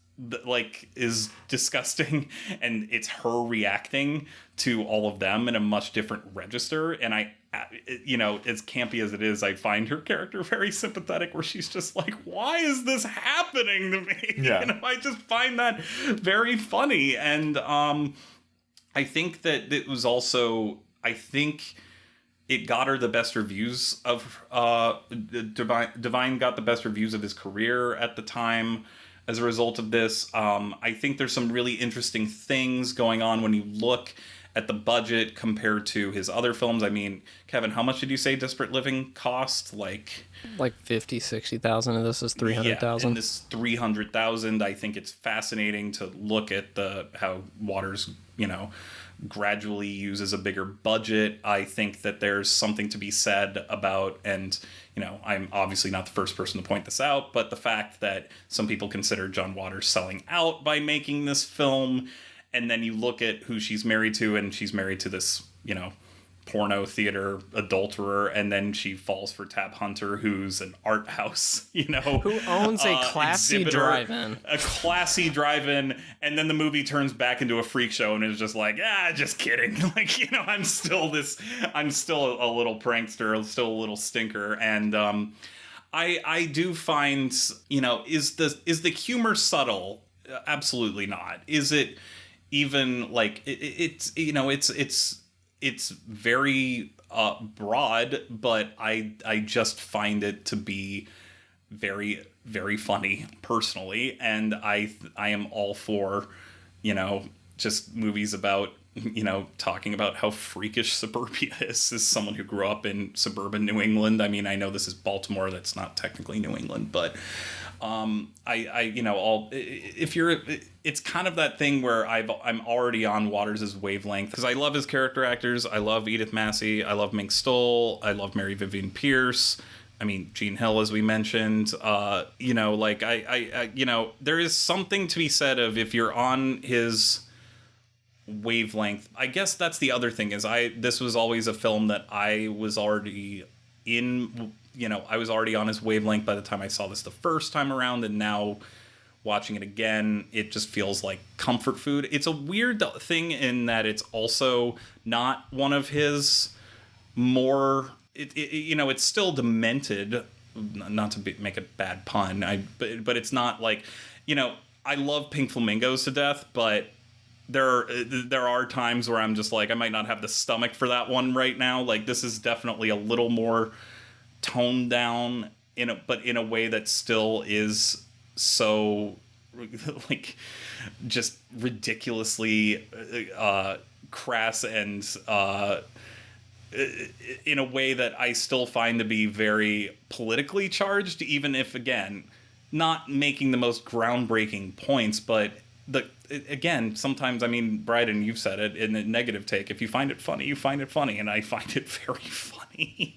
disgusting, and it's her reacting to all of them in a much different register. And I, as campy as it is, I find her character very sympathetic, where she's just like, why is this happening to me? Yeah. I just find that very funny. And I think that it was also, it got her the best reviews of Divine got the best reviews of his career at the time as a result of this. I think there's some really interesting things going on when you look at the budget compared to his other films. I mean, Kevin, how much did you say Desperate Living cost? Like 50,000-60,000, and this is 300,000. Yeah, and this 300,000. I think it's fascinating to look at how Waters, gradually uses a bigger budget. I think that there's something to be said about, and I'm obviously not the first person to point this out, but the fact that some people consider John Waters selling out by making this film, and then you look at who she's married to, and she's married to this, porno theater adulterer, and then she falls for Tab Hunter, who's an art house, who owns a classy drive-in. A classy drive-in, and then the movie turns back into a freak show, and is just like, just kidding. I'm still a little prankster, still a little stinker, and I do find, is the humor subtle? Absolutely not. Is it even like it's very broad, but I just find it to be very, very funny personally, and I am all for just movies about talking about how freakish suburbia is as someone who grew up in suburban New England. I mean, I know this is Baltimore, that's not technically New England, but it's kind of that thing where I'm already on Waters' wavelength, because I love his character actors. I love Edith Massey. I love Mink Stoll. I love Mary Vivian Pierce. I mean, Gene Hill, as we mentioned. There is something to be said of, if you're on his wavelength. I guess that's the other thing, is this was always a film that I was already in. I was already on his wavelength by the time I saw this the first time around, and now watching it again, it just feels like comfort food. It's a weird thing in that it's also not one of his more, it's still demented, not to make a bad pun, but it's not like, I love Pink Flamingos to death, but there are times where I'm just like, I might not have the stomach for that one right now. Like, this is definitely a little more toned down but in a way that still is so like just ridiculously crass and in a way that I still find to be very politically charged, even if, again, not making the most groundbreaking points, but again, sometimes, I mean, Bryden, you've said it in a negative take, if you find it funny, you find it funny, and I find it very funny.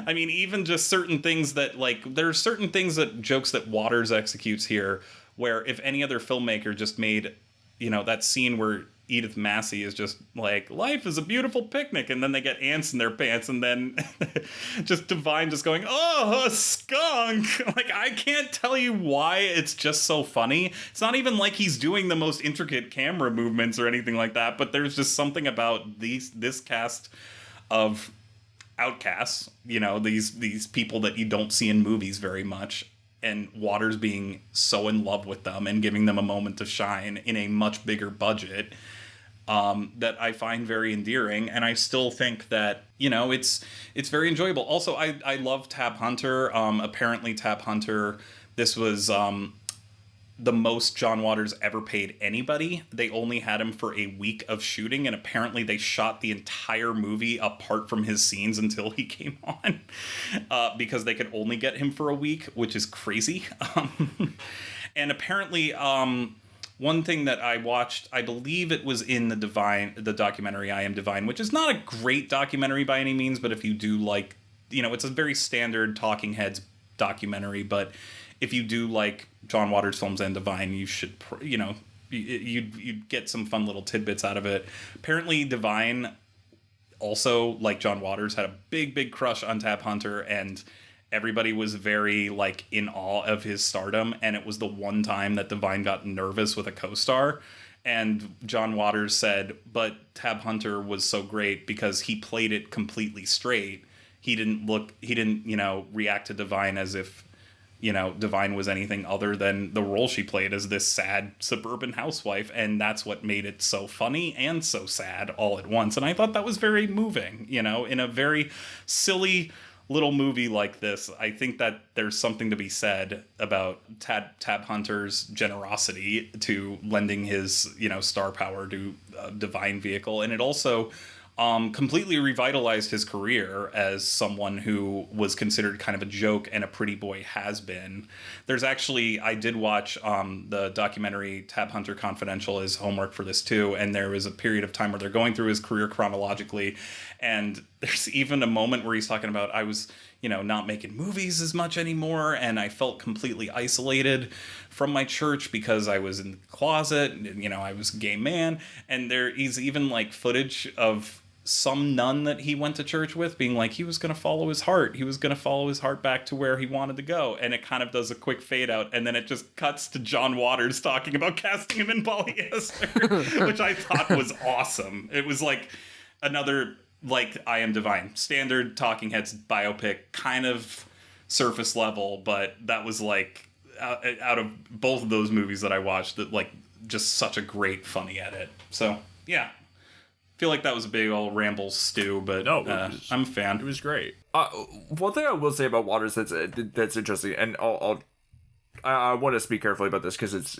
I mean, even just certain things that, like, there are certain things that jokes that Waters executes here, where if any other filmmaker just made, you know, that scene where Edith Massey is just like, life is a beautiful picnic, and then they get ants in their pants, and then just Divine just going, oh, a skunk. Like, I can't tell you why it's just so funny. It's not even like he's doing the most intricate camera movements or anything like that, but there's just something about this cast of outcasts, you know, these people that you don't see in movies very much, and Waters being so in love with them and giving them a moment to shine in a much bigger budget, that I find very endearing. And I still think that, you know, it's very enjoyable. Also, I love Tab Hunter. Apparently Tab Hunter, this was the most John Waters ever paid anybody. They only had him for a week of shooting, and apparently they shot the entire movie apart from his scenes until he came on, because they could only get him for a week, which is crazy. And apparently, one thing that I watched, I believe it was in the documentary I Am Divine, which is not a great documentary by any means, but if you do like, you know, it's a very standard Talking Heads documentary, but if you do like John Waters films and Divine, you should, you know, you'd get some fun little tidbits out of it. Apparently Divine also, like John Waters, had a big crush on Tab Hunter, and everybody was very, like, in awe of his stardom, and it was the one time that Divine got nervous with a co-star, and John Waters said, but Tab Hunter was so great because he played it completely straight. He didn't, you know, react to Divine as if, you know, Divine was anything other than the role she played as this sad suburban housewife, and that's what made it so funny and so sad all at once. And I thought that was very moving, you know, in a very silly little movie like this. I think that there's something to be said about Tab Hunter's generosity to lending his, you know, star power to a Divine vehicle, and it also completely revitalized his career as someone who was considered kind of a joke and a pretty boy has-been. There's actually, I did watch the documentary Tab Hunter Confidential as homework for this too, and there was a period of time where they're going through his career chronologically, and there's even a moment where he's talking about, I was, you know, not making movies as much anymore, and I felt completely isolated from my church because I was in the closet, and, you know, I was a gay man, and there is even like footage of some nun that he went to church with being like, he was going to follow his heart. He was going to follow his heart back to where he wanted to go. And it kind of does a quick fade out. And then it just cuts to John Waters talking about casting him in Polyester, which I thought was awesome. It was like another, like, I Am Divine, standard Talking Heads biopic, kind of surface level. But that was like, out of both of those movies that I watched, that like just such a great funny edit. So yeah. Feel like that was a big old ramble stew, but no, I'm a fan. It was great. One thing I will say about Waters that's interesting, and I want to speak carefully about this because it's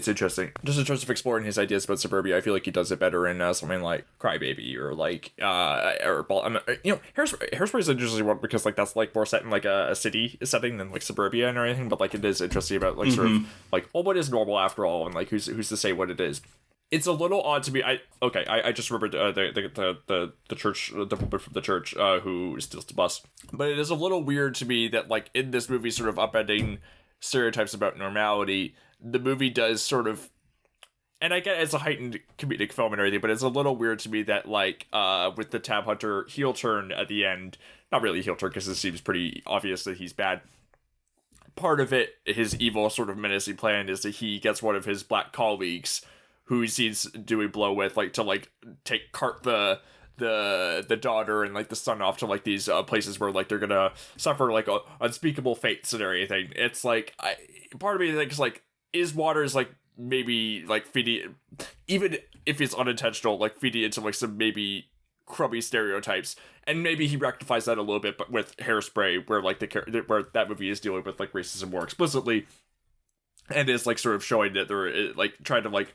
interesting. Just in terms of exploring his ideas about suburbia, I feel like he does it better in something like Crybaby or like you know, Hairspray is an interesting one because like that's like more set in like a city setting than like suburbia and anything, but like it is interesting about like sort of like, well, what is normal after all, and like who's to say what it is. It's a little odd to me. I just remembered the church, the woman from the church who steals the bus. But it is a little weird to me that like in this movie, sort of upending stereotypes about normality, the movie does sort of, and I get it's a heightened comedic film and everything, but it's a little weird to me that like with the Tab Hunter heel turn at the end, not really heel turn because it seems pretty obvious that he's bad. Part of it, his evil sort of menacing plan is that he gets one of his black colleagues who he sees Dewey Blow with, like, to, like, cart the daughter and, like, the son off to, like, these places where, like, they're gonna suffer, like, unspeakable fates and everything. It's, like, part of me thinks, like, is Waters, like, maybe, like, feeding, even if it's unintentional, like, feeding into, like, some maybe crummy stereotypes, and maybe he rectifies that a little bit, but with Hairspray, where, like, where that movie is dealing with, like, racism more explicitly, and is, like, sort of showing that they're, like, trying to, like,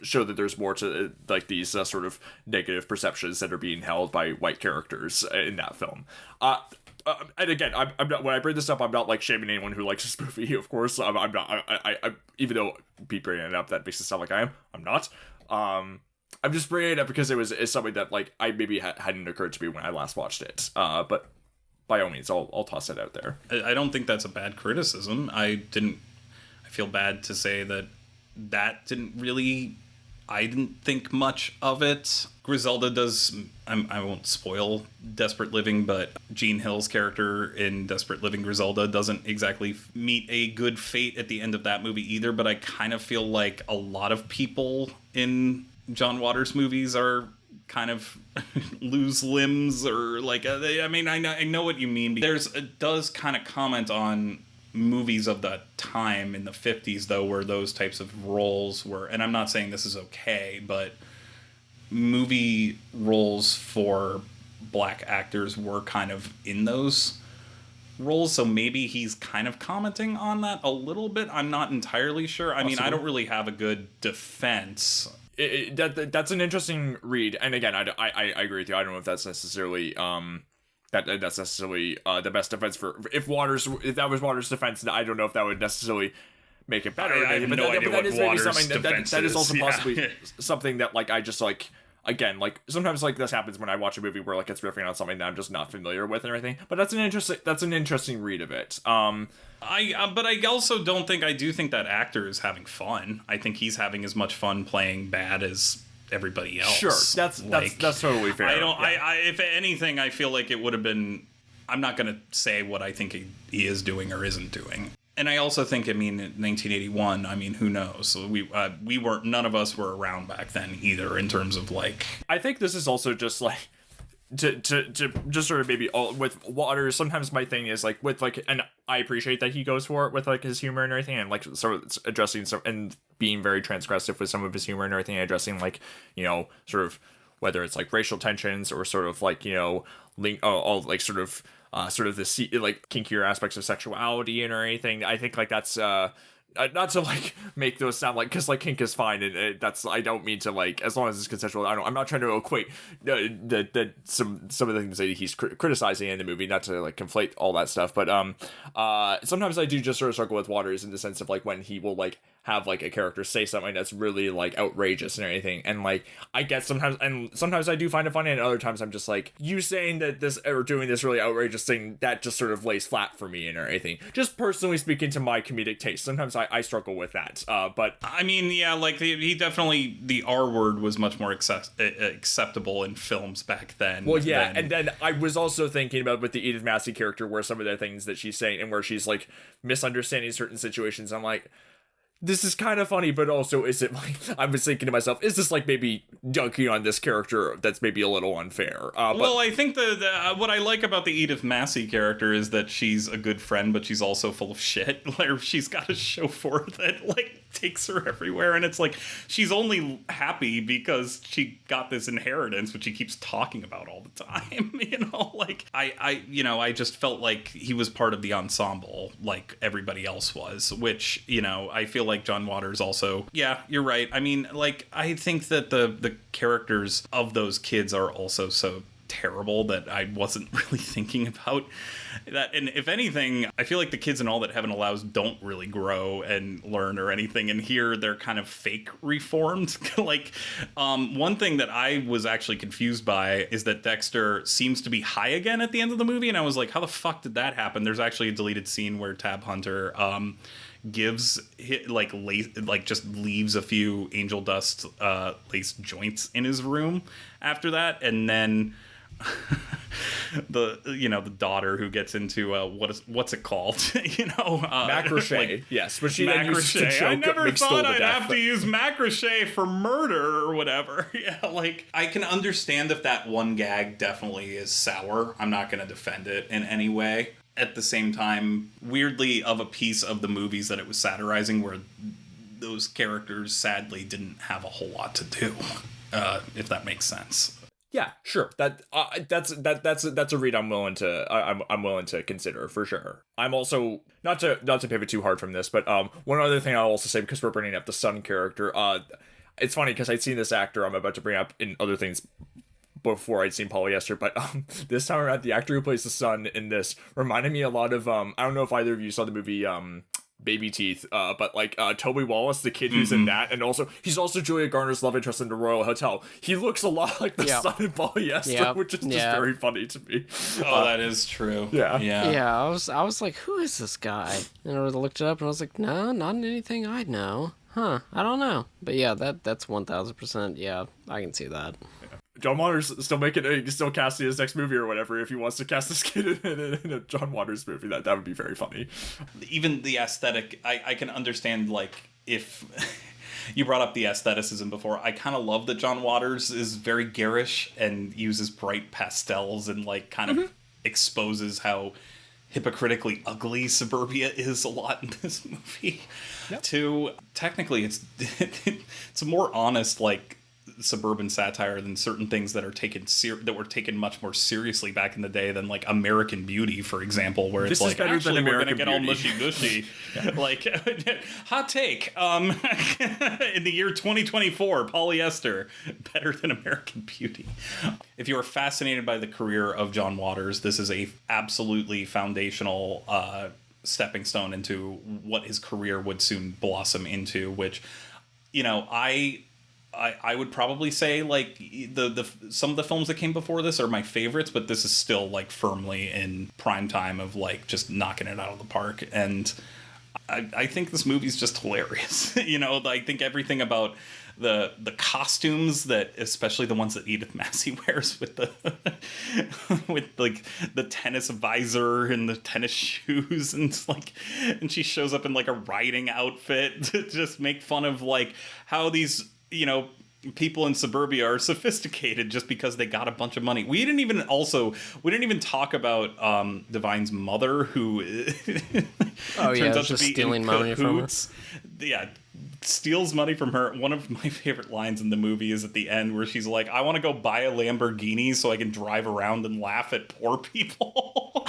show that there's more to like these sort of negative perceptions that are being held by white characters in that film. And again, I'm not, when I bring this up, I'm not like shaming anyone who likes this movie. Of course, I'm not. I even though Pete bringing it up, that makes it sound like I am. I'm not. I'm just bringing it up because it's something that like I maybe hadn't occurred to me when I last watched it. But by all means, I'll toss it out there. I don't think that's a bad criticism. I feel bad to say that didn't really. I didn't think much of it. Griselda does. I won't spoil Desperate Living, but Gene Hill's character in Desperate Living Griselda doesn't exactly meet a good fate at the end of that movie either. But I kind of feel like a lot of people in John Waters movies are kind of lose limbs or like. I know what you mean. It does kind of comment on movies of the time in the 50s though, where those types of roles were, and I'm not saying this is okay, but movie roles for black actors were kind of in those roles, so maybe he's kind of commenting on that a little bit. I'm not entirely sure. I mean, I don't really have a good defense. That's an interesting read, and again, I agree with you. I don't know if that's necessarily that's necessarily the best defense for if that was Waters' defense. I don't know if that would necessarily make it better. I have no idea what Waters' defense that is also is. possibly something that like I just like. Again, like sometimes like this happens when I watch a movie where like it's riffing on something that I'm just not familiar with and everything. But that's an interesting read of it. But I also do think that actor is having fun. I think he's having as much fun playing bad as everybody else. Sure, that's totally fair. If anything, I feel like it would have been. I'm not going to say what I think he is doing or isn't doing. And I also think, in 1981, who knows? So we weren't, none of us were around back then either, in terms of like. I think this is also just like to just sort of maybe all with Waters. Sometimes my thing is like with like, and I appreciate that he goes for it with like his humor and everything, and like sort of addressing some and being very transgressive with some of his humor and everything, and addressing like sort of whether it's like racial tensions or sort of like all like sort of the like kinkier aspects of sexuality and or anything. I think like that's not to like make those sound like, because like kink is fine, and that's, I don't mean to like, as long as it's consensual. I'm not trying to equate some of the things that he's criticizing in the movie, not to like conflate all that stuff, but sometimes I do just sort of struggle with Waters in the sense of like when he will like have like a character say something that's really like outrageous and everything, and like I get sometimes I do find it funny, and other times I'm just like, you saying that this or doing this really outrageous thing, that just sort of lays flat for me and everything. Just personally speaking to my comedic taste, sometimes I struggle with that. But like he definitely, the R word was much more acceptable in films back then. Well, yeah, and then I was also thinking about with the Edith Massey character, where some of the things that she's saying and where she's like misunderstanding certain situations, I'm like, this is kind of funny, but also is it like, I was thinking to myself, is this like maybe dunking on this character that's maybe a little unfair? Well, I think what I like about the Edith Massey character is that she's a good friend, but she's also full of shit. Like, she's got a chauffeur that like takes her everywhere, and it's like she's only happy because she got this inheritance, which she keeps talking about all the time. Like I just felt like he was part of the ensemble, like everybody else was, which I feel like John Waters also. Yeah, you're right. I think that the characters of those kids are also so terrible that I wasn't really thinking about that. And if anything, I feel like the kids in All That Heaven Allows don't really grow and learn or anything, and here they're kind of fake reformed. Like one thing that I was actually confused by is that Dexter seems to be high again at the end of the movie, and I was like, how the fuck did that happen? There's actually a deleted scene where Tab Hunter just leaves a few angel dust laced joints in his room after that, and then the daughter who gets into what's it called? Macrochet. Yes, but she then uses to choke. I never thought I'd have to use macrochet for murder or whatever. Yeah, like I can understand if that one gag definitely is sour. I'm not going to defend it in any way. At the same time, weirdly, of a piece of the movies that it was satirizing, where those characters sadly didn't have a whole lot to do, if that makes sense. Yeah, sure. That's a read I'm willing to consider for sure. I'm also not to pivot too hard from this, but one other thing I'll also say, because we're bringing up the son character. It's funny because I'd seen this actor I'm about to bring up in other things before I'd seen Polyester, but this time around, the actor who plays the son in this reminded me a lot of I don't know if either of you saw the movie Baby Teeth, but like Toby Wallace, the kid who's in that, and also he's also Julia Garner's love interest in the Royal Hotel. He looks a lot like the son in Polyester, which is just very funny to me. Oh, that is true. Yeah. I was like, who is this guy? And I looked it up, and I was like, no, not in anything I know. Huh? I don't know. But yeah, that's 1000%. Yeah, I can see that. John Waters still casting his next movie or whatever. If he wants to cast this kid in a John Waters movie, that would be very funny. Even the aesthetic, I can understand, like, if you brought up the aestheticism before. I kind of love that John Waters is very garish and uses bright pastels and, like, kind of exposes how hypocritically ugly suburbia is a lot in this movie. Too, technically, it's a more honest, like, suburban satire than certain things that are that were taken much more seriously back in the day than like American Beauty, for example, where it's like, actually we're gonna get all mushy gushy. Like, hot take, in the year 2024, Polyester better than American Beauty. If you are fascinated by the career of John Waters, this is a absolutely foundational stepping stone into what his career would soon blossom into, which, you know, I would probably say, like, the some of the films that came before this are my favorites, but this is still, like, firmly in prime time of, like, just knocking it out of the park. And I think this movie's just hilarious. You know, I think everything about the costumes, that especially the ones that Edith Massey wears with the with like the tennis visor and the tennis shoes, and she shows up in like a riding outfit to just make fun of like how these, you know, people in suburbia are sophisticated just because they got a bunch of money. We didn't even talk about Divine's mother, who turns out to be stealing money from her. Yeah, steals money from her. One of my favorite lines in the movie is at the end where she's like, I want to go buy a Lamborghini so I can drive around and laugh at poor people.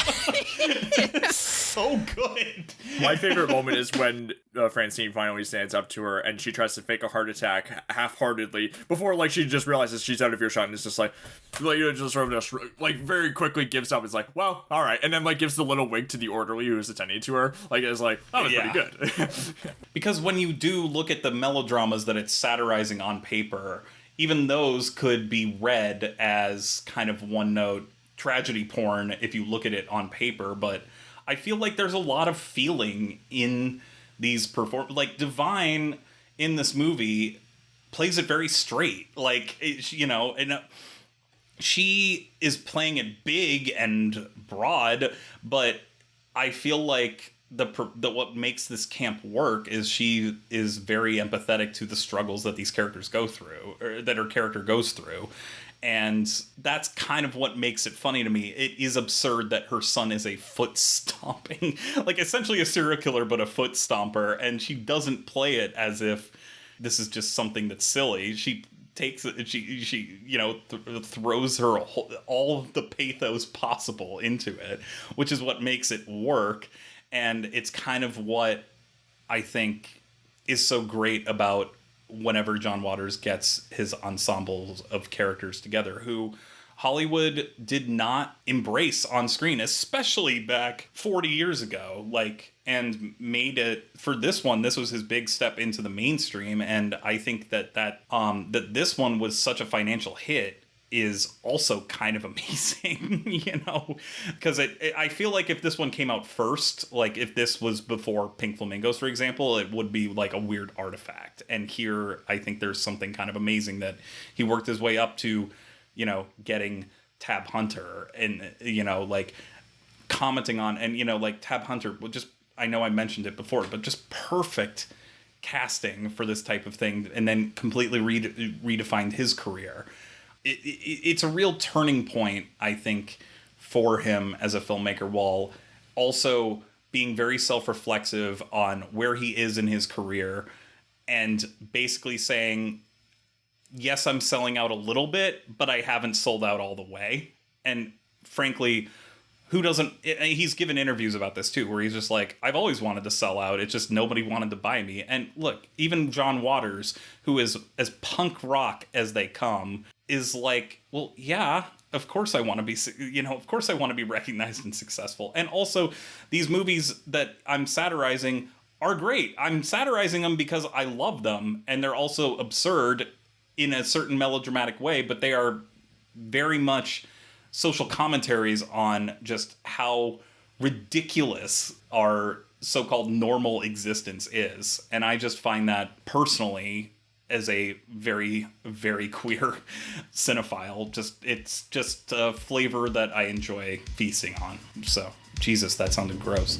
It's so good. My favorite moment is when Francine finally stands up to her and she tries to fake a heart attack half-heartedly before, like, she just realizes she's out of earshot and it's just like you know, just sort of like very quickly gives up. It's like, well, all right, and then like gives the little wink to the orderly who's attending to her. Like, it's like, that was pretty good. Because when you do look at the melodramas that it's satirizing on paper, even those could be read as kind of one-note tragedy porn if you look at it on paper, but I feel like there's a lot of feeling in these like Divine in this movie plays it very straight, like, you know, and she is playing it big and broad, but I feel like the what makes this camp work is she is very empathetic to the struggles that these characters go through, or that her character goes through. And that's kind of what makes it funny to me. It is absurd that her son is a foot stomping, like essentially a serial killer, but a foot stomper. And she doesn't play it as if this is just something that's silly. She takes it, she you know, throws her all the pathos possible into it, which is what makes it work. And it's kind of what I think is so great about whenever John Waters gets his ensembles of characters together, who Hollywood did not embrace on screen, especially back 40 years ago, like, and made it for this one. This was his big step into the mainstream. And I think that this one was such a financial hit is also kind of amazing, you know, because I feel like if this one came out first, like if this was before Pink Flamingos, for example, it would be like a weird artifact. And here, I think there's something kind of amazing that he worked his way up to, you know, getting Tab Hunter and, you know, like commenting on, and, you know, like Tab Hunter, just, I know I mentioned it before, but just perfect casting for this type of thing, and then completely redefined his career. It's a real turning point, I think, for him as a filmmaker, while also being very self-reflexive on where he is in his career and basically saying, yes, I'm selling out a little bit, but I haven't sold out all the way. And frankly, who doesn't, he's given interviews about this too, where he's just like, I've always wanted to sell out. It's just nobody wanted to buy me. And look, even John Waters, who is as punk rock as they come, is like, well, yeah, of course I want to be, of course I want to be recognized and successful. And also, these movies that I'm satirizing are great. I'm satirizing them because I love them, and they're also absurd in a certain melodramatic way, but they are very much social commentaries on just how ridiculous our so-called normal existence is. And I just find that personally, as a very, very queer cinephile, it's just a flavor that I enjoy feasting on. So, Jesus, that sounded gross.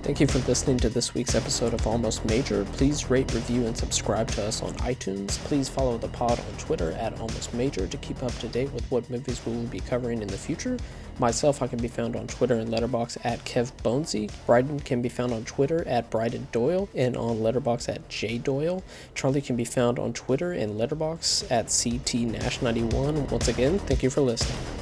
Thank you for listening to this week's episode of Almost Major. Please rate, review, and subscribe to us on iTunes. Please follow the pod on Twitter at Almost Major to keep up to date with what movies we will be covering in the future. Myself, I can be found on Twitter and Letterboxd at KevBonesy. Bryden can be found on Twitter at Bryden Doyle and on Letterboxd at JDoyle. Charlie can be found on Twitter and Letterboxd at CTNash91. Once again, thank you for listening.